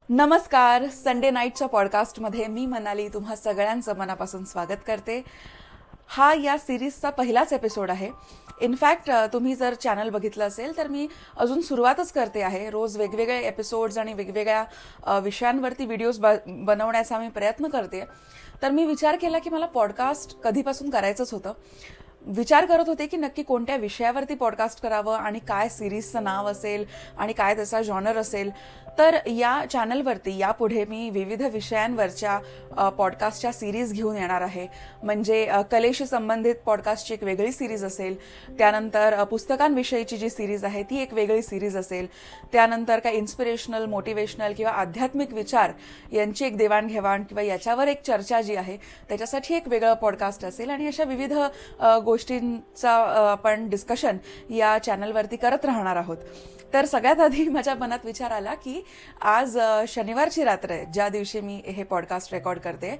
नमस्कार. संडे नाईटच्या पॉडकास्टमध्ये मी मनाली तुम्हा सगळ्यांचं मनापासून स्वागत करते. हा या सिरीजचा पहिलाच एपिसोड आहे. इनफॅक्ट तुम्ही जर चॅनल बघितलं असेल तर मी अजून सुरुवातच करते आहे. रोज वेगवेगळे एपिसोड्स आणि वेगवेगळ्या विषयांवरती व्हिडिओज बनवण्याचा मी प्रयत्न करते. तर मी विचार केला की मला पॉडकास्ट कधीपासून करायचंच होतं. विचार करत होते की नक्की कोणत्या विषयावरती पॉडकास्ट करावं आणि काय सिरीजचं नाव असेल आणि काय त्याचा जॉनर असेल. तर या चॅनलवरती यापुढे मी विविध विषयांवरच्या पॉडकास्टच्या सिरीज घेऊन येणार आहे. म्हणजे कलेशी संबंधित पॉडकास्टची एक वेगळी सिरीज असेल, त्यानंतर पुस्तकांविषयीची जी सिरीज आहे ती एक वेगळी सिरीज असेल, त्यानंतर काय इन्स्पिरेशनल, मोटिवेशनल किंवा आध्यात्मिक विचार यांची एक देवाणघेवाण किंवा याच्यावर एक चर्चा जी आहे त्याच्यासाठी एक वेगळं पॉडकास्ट असेल. आणि अशा विविध गोष्टींचा आपण डिस्कशन या चॅनलवरती करत राहणार आहोत. तर सगळ्यात आधी माझ्या मनात विचार आला की आज शनिवारची रात्र आहे ज्या दिवशी मी हे पॉडकास्ट रेकॉर्ड करते.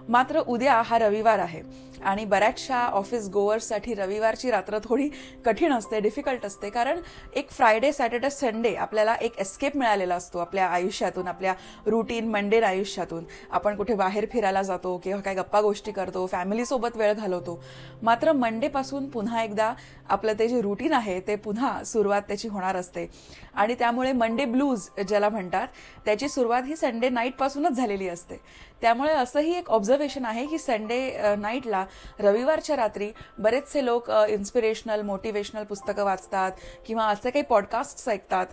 मात्र उद्या हा रविवार आहे आणि बऱ्याचशा ऑफिस गोअर्ससाठी रविवारची रात्र थोडी कठीण असते, डिफिकल्ट असते. कारण एक फ्रायडे, सॅटर्डे, संडे आपल्याला एक एस्केप मिळालेला असतो आपल्या आयुष्यातून, आपल्या रुटीन मंडेन आयुष्यातून. आपण कुठे बाहेर फिरायला जातो किंवा काय गप्पा गोष्टी करतो, फॅमिलीसोबत वेळ घालवतो. मात्र मंडेपासून पुन्हा एकदा आपलं ते जे रुटीन आहे ते पुन्हा सुरुवात त्याची होणार असते. आणि त्यामुळे मंडे ब्लूज ज्याला म्हणतात त्याची सुरुवात ही संडे नाईटपासूनच झालेली असते. त्यामुळे असंही एक ऑब्झर्वेशन आहे की संडे नाईटला, रविवारच्या रात्री बरेचसे लोक इन्स्पिरेशनल, मोटिवेशनल पुस्तकं वाचतात किंवा असे काही पॉडकास्ट्स ऐकतात.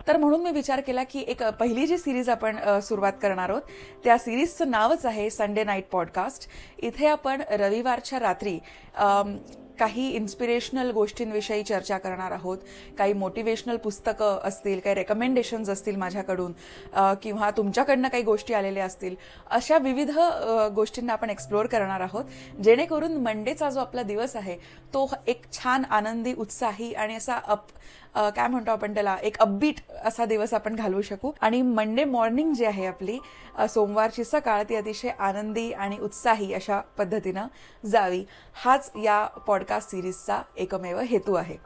तर म्हणून मी विचार केला की एक पहिली जी सिरीज आपण सुरुवात करणार आहोत त्या सिरीजचं नावच आहे संडे नाईट पॉडकास्ट. इथे आपण रविवारच्या रात्री काही इन्स्पिरेशनल गोष्टींविषयी चर्चा करणार आहोत. काही मोटिवेशनल पुस्तकं असतील, काही रेकमेंडेशन्स असतील माझ्याकडून किंवा तुमच्याकडनं काही गोष्टी आलेल्या असतील. अशा विविध गोष्टींना आपण एक्सप्लोअर करणार आहोत जेणेकरून मंडेचा जो आपला दिवस आहे तो एक छान, आनंदी, उत्साही आणि असा काय म्हणतो आपण त्याला, एक अपबीट असा दिवस आपण घालवू शकू. आणि मंडे मॉर्निंग जी आहे आपली, सोमवारची सकाळ, ती अतिशय आनंदी आणि उत्साही अशा पद्धतीनं जावी, हाच या पॉडकास्ट सिरीजचा एकमेव हेतू आहे.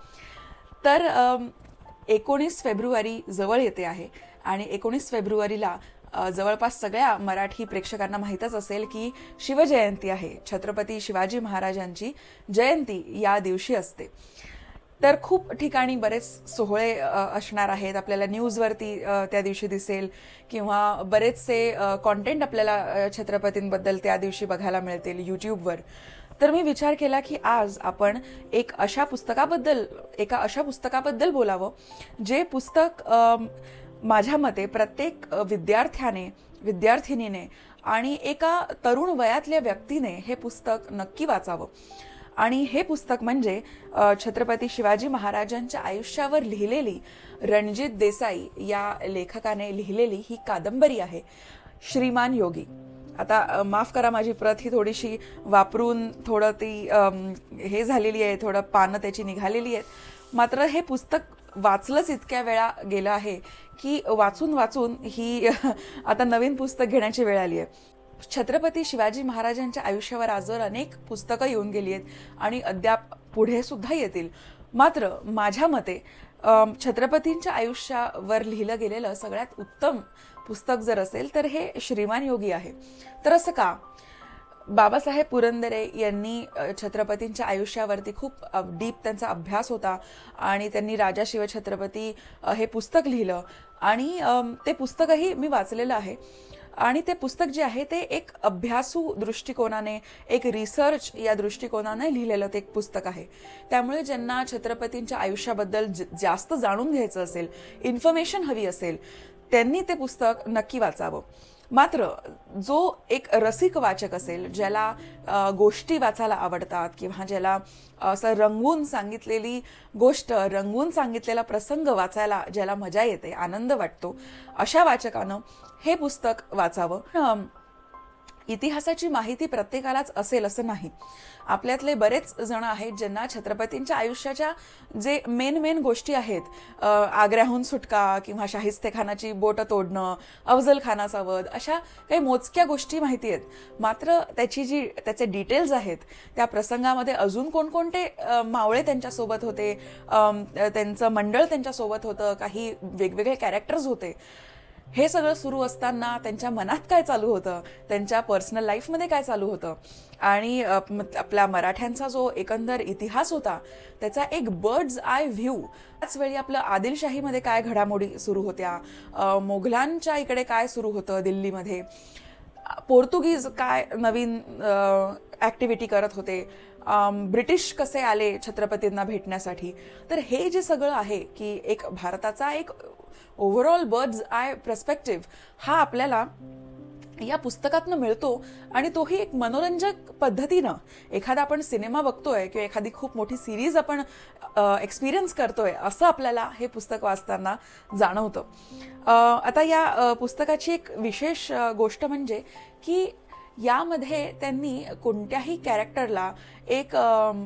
तर 19 फेब्रुवारी जवळ येते आहे आणि 19 फेब्रुवारीला जवळपास सगळ्या मराठी प्रेक्षकांना माहीतच असेल की शिवजयंती आहे. छत्रपती शिवाजी महाराजांची जयंती या दिवशी असते. तर खूप ठिकाणी बरेच सोहळे असणार आहेत. आपल्याला न्यूजवरती त्या दिवशी दिसेल किंवा बरेचसे कॉन्टेंट आपल्याला छत्रपतींबद्दल त्या दिवशी बघायला मिळतील यूट्यूबवर. तर मी विचार केला की आज आपण एका अशा पुस्तकाबद्दल बोलावं जे पुस्तक माझ्या मते प्रत्येक विद्यार्थिनीने आणि एका तरुण वयातल्या व्यक्तीने हे पुस्तक नक्की वाचावं. आणि हे पुस्तक म्हणजे छत्रपती शिवाजी महाराजांच्या आयुष्यावर लिहिलेली, रणजित देसाई या लेखकाने लिहिलेली ही कादंबरी आहे, श्रीमान योगी. आता माफ करा, माझी प्रत ही थोडीशी वापरून थोडं ती हे झालेली आहे, थोडं पानं त्याची निघालेली आहेत. मात्र हे पुस्तक वाचलंच इतक्या वेळा गेलं आहे की वाचून वाचून ही आता नवीन पुस्तक घेण्याची वेळ आली आहे. छत्रपती शिवाजी महाराजांच्या आयुष्यावर आजवर अनेक पुस्तकं येऊन गेली आहेत आणि अद्याप पुढे सुद्धा येतील. मात्र माझ्या मते छत्रपतींच्या आयुष्यावर लिहिलं गेलेलं सगळ्यात उत्तम पुस्तक जर असेल तर हे श्रीमान योगी आहे. तर असं का? बाबासाहेब पुरंदरे यांनी छत्रपतींच्या आयुष्यावरती खूप डीप त्यांचा अभ्यास होता आणि त्यांनी राजा शिवछत्रपती हे पुस्तक लिहिलं आणि ते पुस्तकही मी वाचलेलं आहे. आणि ते पुस्तक जे आहे ते एक अभ्यासू दृष्टिकोनाने, एक रिसर्च या दृष्टिकोनाने लिहिलेलं ते एक पुस्तक आहे. त्यामुळे ज्यांना छत्रपतींच्या आयुष्याबद्दल जास्त जाणून घ्यायचं असेल, इन्फॉर्मेशन हवी असेल, त्यांनी ते पुस्तक नक्की वाचावं. मात्र जो एक रसिक वाचक असेल, ज्याला गोष्टी वाचायला आवडतात किंवा ज्याला असं रंगवून सांगितलेली गोष्ट, रंगवून सांगितलेला प्रसंग वाचायला ज्याला मजा येते, आनंद वाटतो, अशा वाचकानं हे पुस्तक वाचावं. इतिहासाची माहिती प्रत्येकालाच असेल असं नाही. आपल्यातले बरेच जण आहेत ज्यांना छत्रपतींच्या आयुष्याच्या जे मेन गोष्टी आहेत, आग्र्याहून सुटका किंवा शाहिस्तेखानाची बोटं तोडणं, अफजल खानाचा वध, अशा काही मोजक्या गोष्टी माहिती आहेत. मात्र त्याचे डिटेल्स आहेत, त्या प्रसंगामध्ये अजून कोणकोणते मावळे त्यांच्यासोबत होते, त्यांचं मंडळ त्यांच्यासोबत होतं, काही वेगवेगळे कॅरेक्टर्स होते, हे सगळं सुरू असताना त्यांच्या मनात काय चालू होतं, त्यांच्या पर्सनल लाईफमध्ये काय चालू होतं, आणि आपल्या मराठ्यांचा जो एकंदर इतिहास होता त्याचा एक बर्ड्स आय व्ह्यू. त्याच वेळी आपलं आदिलशाहीमध्ये काय घडामोडी सुरू होत्या, मोघलांच्या इकडे काय सुरू होतं दिल्लीमध्ये, पोर्तुगीज काय नवीन ऍक्टिव्हिटी करत होते, ब्रिटिश कसे आले छत्रपतींना भेटण्यासाठी. तर हे जे सगळं आहे की एक भारताचा एक ओव्हरऑल बर्ड्स आय पर्स्पेक्टिव्ह हा आपल्याला या पुस्तकातनं मिळतो. आणि तोही एक मनोरंजक पद्धतीनं. एखादा आपण सिनेमा बघतोय किंवा एखादी खूप मोठी सिरीज आपण एक्सपिरियन्स करतोय असं आपल्याला हे पुस्तक वाचताना जाणवतं. आता या पुस्तकाची एक विशेष गोष्ट म्हणजे की यामध्ये त्यांनी कोणत्याही कॅरेक्टरला एक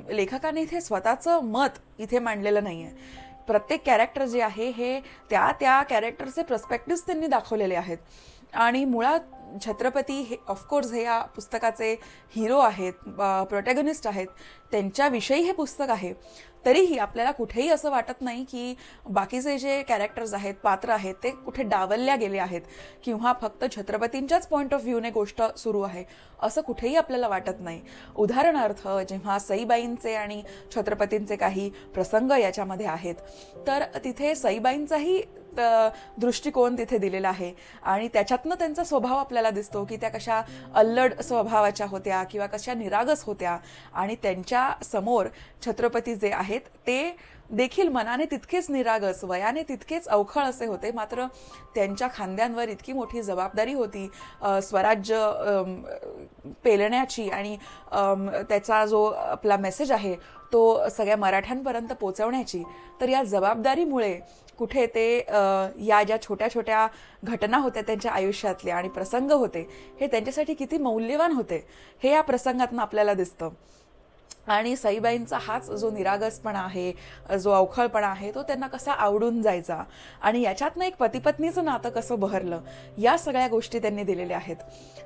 लेखकाने इथे स्वतःचं मत इथे मांडलेलं नाहीये. प्रत्येक कॅरेक्टर जे आहे हे त्या कॅरेक्टरचे पर्स्पेक्टिव्ह त्यांनी दाखवलेले आहेत. आणि मुळात छत्रपती हे ऑफकोर्स हे या पुस्तकाचे हिरो आहेत, प्रोटॅगनिस्ट आहेत, त्यांच्याविषयी हे पुस्तक आहे. तरीही आपल्याला कुठेही असं वाटत नाही की बाकीचे जे कॅरेक्टर्स आहेत, पात्र आहेत, ते कुठे डावलल्या गेले आहेत किंवा फक्त छत्रपतींच्याच पॉइंट ऑफ व्ह्यूने गोष्ट सुरू आहे असं कुठेही आपल्याला वाटत नाही. उदाहरणार्थ जेव्हा सईबाईंचे आणि छत्रपतींचे काही प्रसंग याच्यामध्ये आहेत तर तिथे सईबाईंचाही दृष्टिकोन तिथे दिलेला आहे आणि त्याच्यातनं त्यांचा स्वभाव आपल्याला दिसतो की त्या कशा अल्लड स्वभावाच्या होत्या किंवा कशा निरागस होत्या. आणि त्यांच्या समोर छत्रपती जे आहेत ते देखील मनाने तितकेच निरागस, वयाने तितकेच अवखळ असे होते. मात्र त्यांच्या खांद्यांवर इतकी मोठी जबाबदारी होती स्वराज्य पेलण्याची आणि त्याचा जो आपला मेसेज आहे तो सगळ्या मराठ्यांपर्यंत पोहोचवण्याची. तर या जबाबदारीमुळे कुठे ते या ज्या छोट्या छोट्या घटना होत्या त्यांच्या आयुष्यातले आणि प्रसंग होते हे त्यांच्यासाठी किती मौल्यवान होते हे या प्रसंगातून आपल्याला दिसतं. आणि सईबाईंचा हाच जो निरागसपणा आहे, जो अवखळपणा आहे तो त्यांना कसा आवडून जायचा आणि याच्यातनं एक पतीपत्नीचं नातं कसं बहरलं या सगळ्या गोष्टी त्यांनी दिलेल्या आहेत.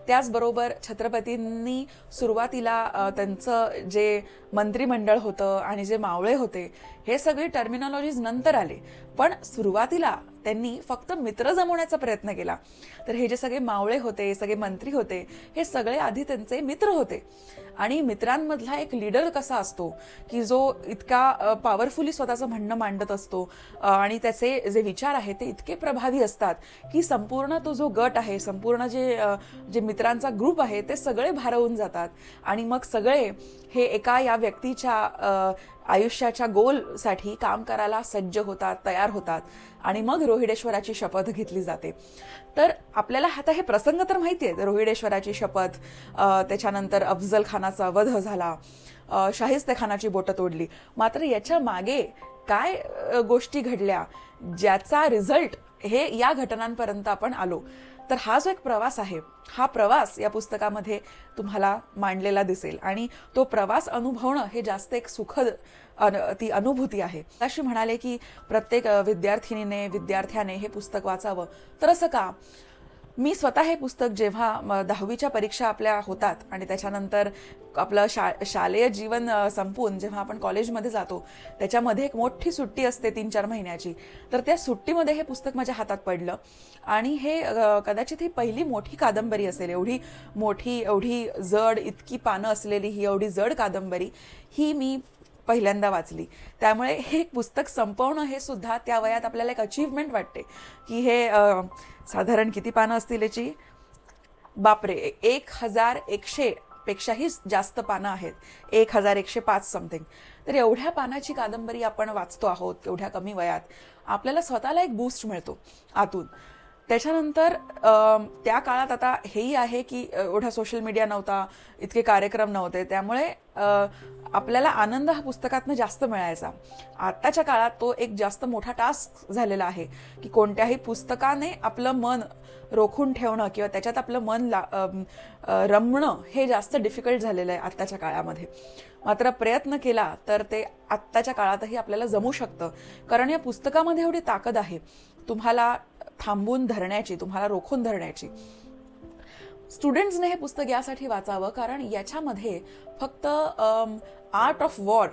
त्याचबरोबर छत्रपतींनी सुरुवातीला त्यांचं जे मंत्रिमंडळ होतं आणि जे मावळे होते हे सगळे टर्मिनॉलॉजीज नंतर आले, पण सुरुवातीला त्यांनी फक्त मित्र जमवण्याचा प्रयत्न केला. तर हे जे सगळे मावळे होते, सगळे मंत्री होते, हे सगळे आधी त्यांचे मित्र होते. आणि मित्रांमधला एक लीडर कसा असतो की जो इतका पॉवरफुली स्वतःचं म्हणणं मांडत असतो आणि त्याचे जे विचार आहेत ते इतके प्रभावी असतात की संपूर्ण तो जो गट आहे, संपूर्ण जे मित्रांचा ग्रुप आहे ते सगळे भारावून जातात. आणि मग सगळे हे एका या व्यक्तीच्या आयुष्याच्या गोलसाठी काम करायला सज्ज होतात, तयार होतात आणि मग रोहिडेश्वराची शपथ घेतली जाते. तर आपल्याला आता हे प्रसंग तर माहिती आहेत, रोहिडेश्वराची शपथ, त्याच्यानंतर अफजल खानाचा वध झाला, शाहिस्तेखानाची बोटं तोडली. मात्र याच्या मागे काय गोष्टी घडल्या ज्याचा रिझल्ट हे या घटनांपर्यंत आपण आलो. तर हा जो एक प्रवास आहे हा प्रवास या पुस्तकामध्ये तुम्हाला मांडलेला दिसेल आणि तो प्रवास अनुभवणं हे जास्त एक सुखद ती अनुभूती आहे. अशी म्हणाले की प्रत्येक विद्यार्थिनीने, विद्यार्थ्याने हे पुस्तक वाचावं. तर असं का? मी स्वतः हे पुस्तक जेव्हा 10वीच्या परीक्षा आपल्या होतात आणि त्याच्यानंतर आपलं शालेय जीवन संपून जेव्हा आपण कॉलेजमध्ये जातो त्याच्यामध्ये एक मोठी सुट्टी असते 3-4 महिन्याची. तर त्या सुट्टीमध्ये हे पुस्तक माझ्या हातात पडलं आणि हे कदाचित ही पहिली मोठी कादंबरी असेल. एवढी मोठी, एवढी जड, इतकी पानं असलेली ही एवढी जड कादंबरी ही मी पहिल्यांदा वाचली. त्यामुळे हे पुस्तक संपवणं हे सुद्धा त्या वयात आपल्याला एक अचीवमेंट वाटते की हे साधारण किती पानं असतील याची? बापरे, 1100 पेक्षाही जास्त पानं आहेत, 1105 समथिंग. तर एवढ्या पानाची कादंबरी आपण वाचतो आहोत एवढ्या कमी वयात. आपल्याला स्वतःला एक बूस्ट मिळतो आतून. त्याच्यानंतर त्या काळात आता हेही आहे की एवढा सोशल मीडिया नव्हता, इतके कार्यक्रम नव्हते, त्यामुळे आपल्याला आनंद हा पुस्तकातनं जास्त मिळायचा. आत्ताच्या काळात तो एक जास्त मोठा टास्क झालेला आहे की कोणत्याही पुस्तकाने आपलं मन रोखून ठेवणं किंवा त्याच्यात आपलं मन रमणं हे जास्त डिफिकल्ट झालेलं आहे आत्ताच्या काळामध्ये. मात्र प्रयत्न केला तर ते आत्ताच्या काळातही आपल्याला जमू शकतं, कारण या पुस्तकामध्ये एवढी ताकद आहे तुम्हाला थांबून धरण्याची, तुम्हाला रोखून धरण्याची. स्टुडंट्सने हे पुस्तक यासाठी वाचावं कारण याच्यामध्ये फक्त आर्ट ऑफ वॉर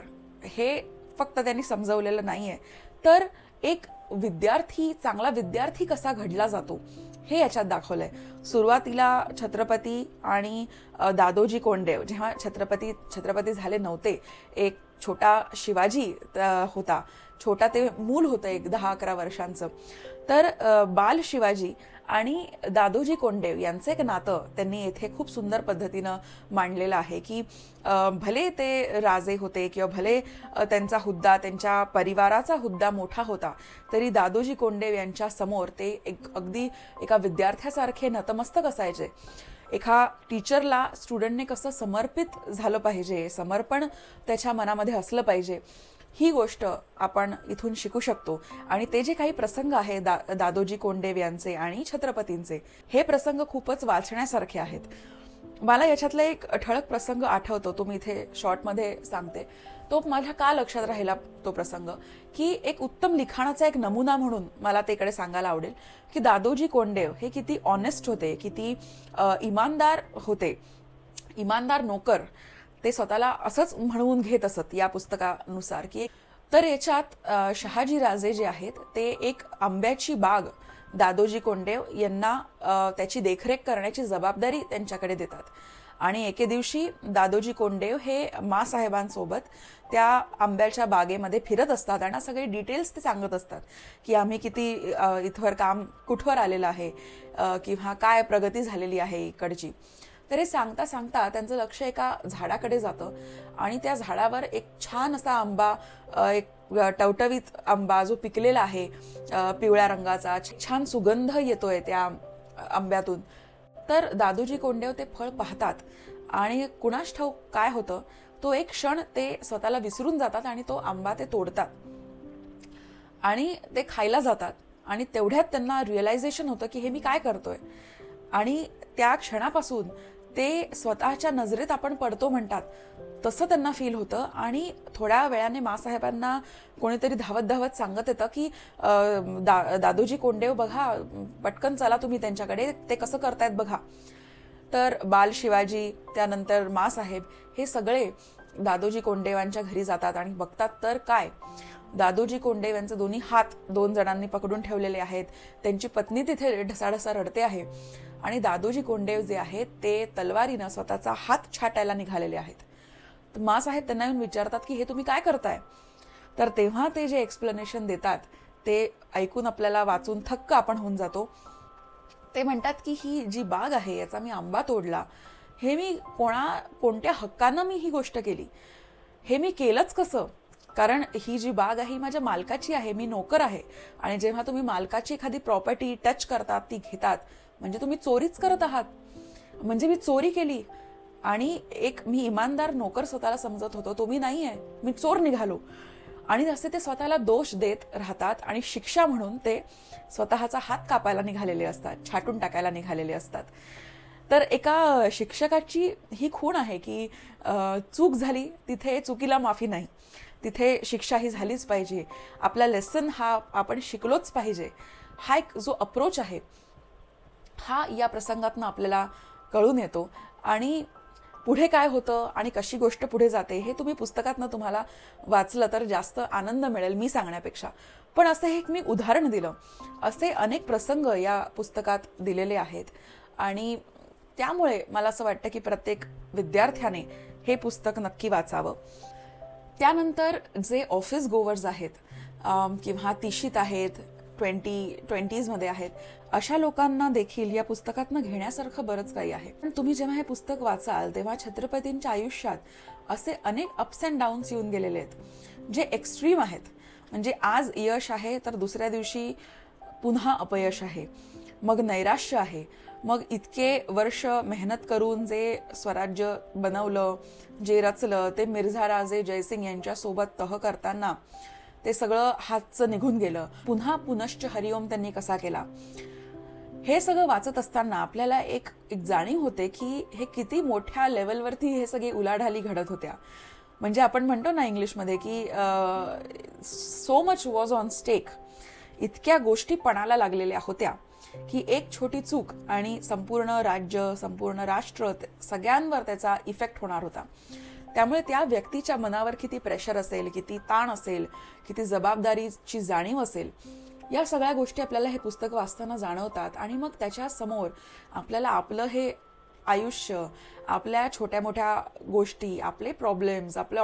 हे फक्त त्यांनी समजवलेलं नाहीये, तर एक चांगला विद्यार्थी कसा घडला जातो हे याच्यात दाखवलंय. सुरुवातीला छत्रपती आणि दादोजी कोंडदेव जेव्हा छत्रपती झाले नव्हते, एक छोटा शिवाजी होता, छोटा ते मूल होतं एक 10-11 वर्षांचं. तर बाल शिवाजी आणि दादोजी कोंडदेव यांचं एक नातं त्यांनी येथे खूप सुंदर पद्धतीनं मांडलेलं आहे की भले ते राजे होते किंवा भले त्यांचा हुद्दा, त्यांच्या परिवाराचा हुद्दा मोठा होता, तरी दादोजी कोंडदेव यांच्या समोर ते अगदी एका विद्यार्थ्यासारखे नतमस्तक असायचे. एका टीचरला स्टुडंटने कसं समर्पित झालं पाहिजे, समर्पण त्याच्या मनामध्ये असलं पाहिजे, ही गोष्ट आपण इथून शिकू शकतो. आणि ते जे काही प्रसंग आहे दादोजी कोंडदेव यांचे आणि छत्रपतींचे, हे प्रसंग खूपच वाचण्यासारखे आहेत. मला याच्यातला एक ठळक प्रसंग आठवतो, तो मी इथे शॉर्टमध्ये सांगते. तो माझ्या का लक्षात राहिला तो प्रसंग, की एक उत्तम लिखाणाचा एक नमुना म्हणून मला ते इकडे सांगायला आवडेल की दादोजी कोंडदेव हे किती ऑनेस्ट होते, किती इमानदार होते, इमानदार नोकर ते स्वतःला असंच म्हणून घेत असत या पुस्तकानुसार. की तर याच्यात शहाजी राजे जे आहेत ते एक आंब्याची बाग दादोजी कोंडदेव यांना त्याची देखरेख करण्याची जबाबदारी त्यांच्याकडे देतात. आणि एके दिवशी दादोजी कोंडदेव हे मासाहेबांसोबत त्या आंब्याच्या बागेमध्ये फिरत असतात आणि सगळे डिटेल्स ते सांगत असतात की आम्ही किती इथवर काम कुठवर आलेलं आहे किंवा काय प्रगती झालेली आहे इकडची. तर हे सांगता सांगता त्यांचं लक्ष एका झाडाकडे जातं आणि त्या झाडावर एक छान असा आंबा, एक टवटवीत आंबा जो पिकलेला आहे, पिवळ्या रंगाचा, छान सुगंध येतोय त्या आंब्यातून. तर दादोजी कोंडदेव ते फळ पाहतात आणि कुणास ठाऊक काय होतं, तो एक क्षण ते स्वतःला विसरून जातात आणि तो आंबा ते तोडतात आणि ते खायला जातात. आणि तेवढ्यात त्यांना रिअलायझेशन होतं की हे मी काय करतोय. आणि त्या क्षणापासून ते स्वतःच्या नजरेत आपण पडतो म्हणतात तसं त्यांना फील होतं. आणि थोड्या वेळाने मासाहेबांना कोणीतरी धावत धावत सांगत येतं की दादोजी कोंडदेव बघा, पटकन चला तुम्ही त्यांच्याकडे, ते कसं करतायत बघा. तर बाल शिवाजी, त्यानंतर मासाहेब हे सगळे दादोजी कोंडदेवांच्या घरी जातात आणि बघतात तर काय, दादोजी कोंडदेव यांचे दोन्ही हात 2 जणांनी पकडून ठेवलेले आहेत. त्यांची पत्नी तिथे ढसाढसा रडते आहे आणि दादोजी कोंडदेव जे आहेत ते तलवारीनं स्वतःचा हात छाटायला निघालेले आहेत. तर मासाहेब त्यांना येऊन विचारतात की हे तुम्ही काय करताय. तर तेव्हा ते जे एक्सप्लेनेशन देतात ते ऐकून आपल्याला वाचून थक्क आपण होऊन जातो. ते म्हणतात की ही जी बाग आहे याचा मी आंबा तोडला, हे मी कोणत्या हक्कानं मी ही गोष्ट केली, हे मी केलंच कसं. कारण ही जी बाग आहे ही माझ्या मालकाची आहे, मी नोकर आहे. आणि जेव्हा तुम्ही मालकाची एखादी प्रॉपर्टी टच करतात, ती घेतात, म्हणजे तुम्ही चोरीच करत आहात. म्हणजे मी चोरी केली आणि एक मी इमानदार नोकर स्वतःला समजत होतो, तो मी नाहीये, मी चोर निघालो. आणि असे ते स्वतःला दोष देत राहतात आणि शिक्षा म्हणून ते स्वतःचा हात कापायला निघालेले असतात, छाटून टाकायला निघालेले असतात. तर एका शिक्षकाची ही खूण आहे की चूक झाली तिथे चुकीला माफी नाही, तिथे शिक्षा ही झालीच पाहिजे, आपला लेसन हा आपण शिकलोच पाहिजे. हा एक जो अप्रोच आहे हा या प्रसंगातनं आपल्याला कळून येतो. आणि पुढे काय होतं आणि कशी गोष्ट पुढे जाते हे तुम्ही पुस्तकातनं तुम्हाला वाचलं तर जास्त आनंद मिळेल मी सांगण्यापेक्षा. पण असं एक मी उदाहरण दिलं, असे अनेक प्रसंग या पुस्तकात दिलेले आहेत. आणि त्यामुळे मला असं वाटतं की प्रत्येक विद्यार्थ्याने हे पुस्तक नक्की वाचावं. त्यानंतर जे ऑफिस गोवर्स आहेत किंवा तिशीत आहेत, 20s मध्ये आहेत, अशा लोकांना देखील या पुस्तकातनं घेण्यासारखं बरंच काही आहे. पण तुम्ही जेव्हा हे पुस्तक वाचाल तेव्हा छत्रपतींच्या आयुष्यात असे अनेक अप्स अँड डाऊन्स येऊन गेलेले आहेत जे एक्स्ट्रीम आहेत. म्हणजे आज यश आहे तर दुसऱ्या दिवशी पुन्हा अपयश आहे, मग नैराश्य आहे, मग इतके वर्ष मेहनत करून जे स्वराज्य बनवलं, जे रचलं, ते मिर्झा राजे जयसिंग यांच्या सोबत तह करताना ते सगळं हातचं निघून गेलं. पुन्हा पुनश्च हरिओम त्यांनी कसा केला. हे सगळं वाचत असताना आपल्याला एक जाणीव होते की हे किती मोठ्या लेवलवरती हे सगळे उलाढाली घडत होत्या. म्हणजे आपण म्हणतो ना इंग्लिशमध्ये की so much was on stake. इतक्या गोष्टी पणाला लागलेल्या होत्या की एक छोटी चूक आणि संपूर्ण राज्य, संपूर्ण राष्ट्र, सगळ्यांवर त्याचा इफेक्ट होणार होता. त्यामुळे त्या व्यक्तीच्या मनावर किती प्रेशर असेल, किती ताण असेल, किती जबाबदारीची जाणीव असेल, या सगळ्या गोष्टी आपल्याला हे पुस्तक वाचताना जाणवतात आणि मग त्याच्या समोर आपल्याला आपलं हे आयुष्य, आपल्या छोट्या मोठ्या गोष्टी, आपले प्रॉब्लेम्स, आपल्या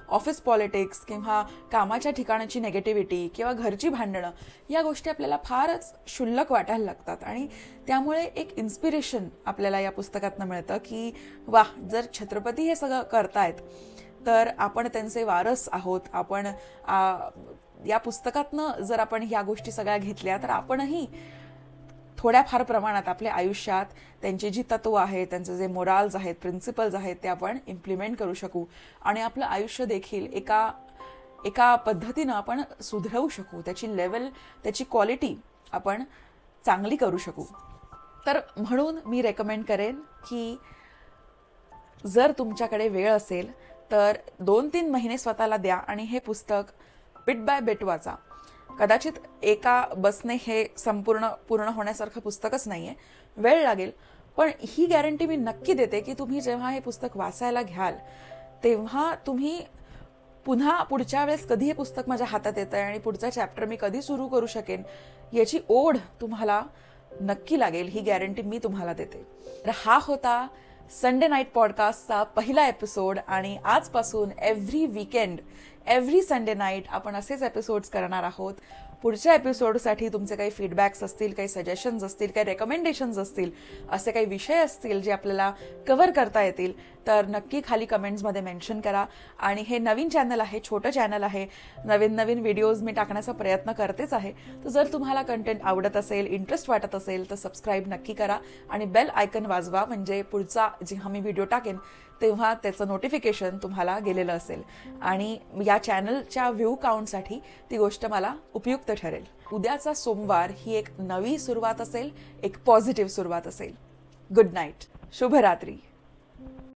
ऑफिस पॉलिटिक्स किंवा कामाच्या ठिकाणाची नेगेटिव्हिटी किंवा घरची भांडणं, या गोष्टी आपल्याला फारच क्षुल्लक वाटायला लागतात आणि त्यामुळे एक इन्स्पिरेशन आपल्याला या पुस्तकातनं मिळतं की वाह, जर छत्रपती हे सगळं करतायत तर आपण त्यांचे वारस आहोत. आपण या पुस्तकातनं जर आपण ह्या गोष्टी सगळ्या घेतल्या तर आपणही थोड्याफार प्रमाणात आपल्या आयुष्यात त्यांची जी तत्व आहेत, त्यांचे जे मोराल्स आहेत, प्रिन्सिपल्स आहेत, ते आपण इम्प्लिमेंट करू शकू आणि आपलं आयुष्य देखील एका पद्धतीनं आपण सुधरवू शकू. त्याची लेवल, त्याची क्वालिटी आपण चांगली करू शकू. तर म्हणून मी रेकमेंड करेन की जर तुमच्याकडे वेळ असेल तर 2-3 महिने स्वतःला द्या आणि हे पुस्तक बिट बाय बिट वाचा. कदाचित एका बसने हे पूर्ण होण्यासारखं पुस्तकच नाहीये, वेळ लागेल, पण ही गॅरंटी मी नक्की देते की तुम्ही जेव्हा हे पुस्तक वाचायला घ्याल तेव्हा तुम्ही पुन्हा पुढच्या वेळेस कधी हे पुस्तक माझ्या हातात येतंय आणि पुढचा चॅप्टर मी कधी सुरू करू शकेन याची ओढ तुम्हाला नक्की लागेल, ही गॅरंटी मी तुम्हाला देते. तर हा होता संडे नाईट पॉडकास्टचा पहिला एपिसोड आणि आजपासून एव्हरी संडे नाईट आपण असेच एपिसोड्स करणार आहोत. पुढच्या एपिसोडसाठी तुमचे काही फीडबॅक्स असतील, काही सजेशन्स असतील, काही रेकमेंडेशन्स असतील, असे काही विषय असतील जे आपल्याला कव्हर करता येतील तर नक्की खाली कमेंट्समध्ये मेन्शन करा. आणि हे नवीन चॅनल आहे, छोटं चॅनल आहे, नवीन व्हिडिओज मी टाकण्याचा प्रयत्न करतेच आहे. तर जर तुम्हाला कंटेंट आवडत असेल, इंटरेस्ट वाटत असेल तर सबस्क्राईब नक्की करा आणि बेल आयकन वाजवा, म्हणजे पुढचा जेव्हा मी व्हिडिओ टाकेन तेव्हा त्याचं नोटिफिकेशन तुम्हाला गेलेलं असेल आणि या चॅनलच्या व्ह्यू काउंटसाठी ती गोष्ट मला उपयुक्त ठरेल. उद्याचा सोमवार ही एक नवी सुरुवात असेल, एक पॉझिटिव्ह सुरुवात असेल. गुड नाईट, शुभरात्री.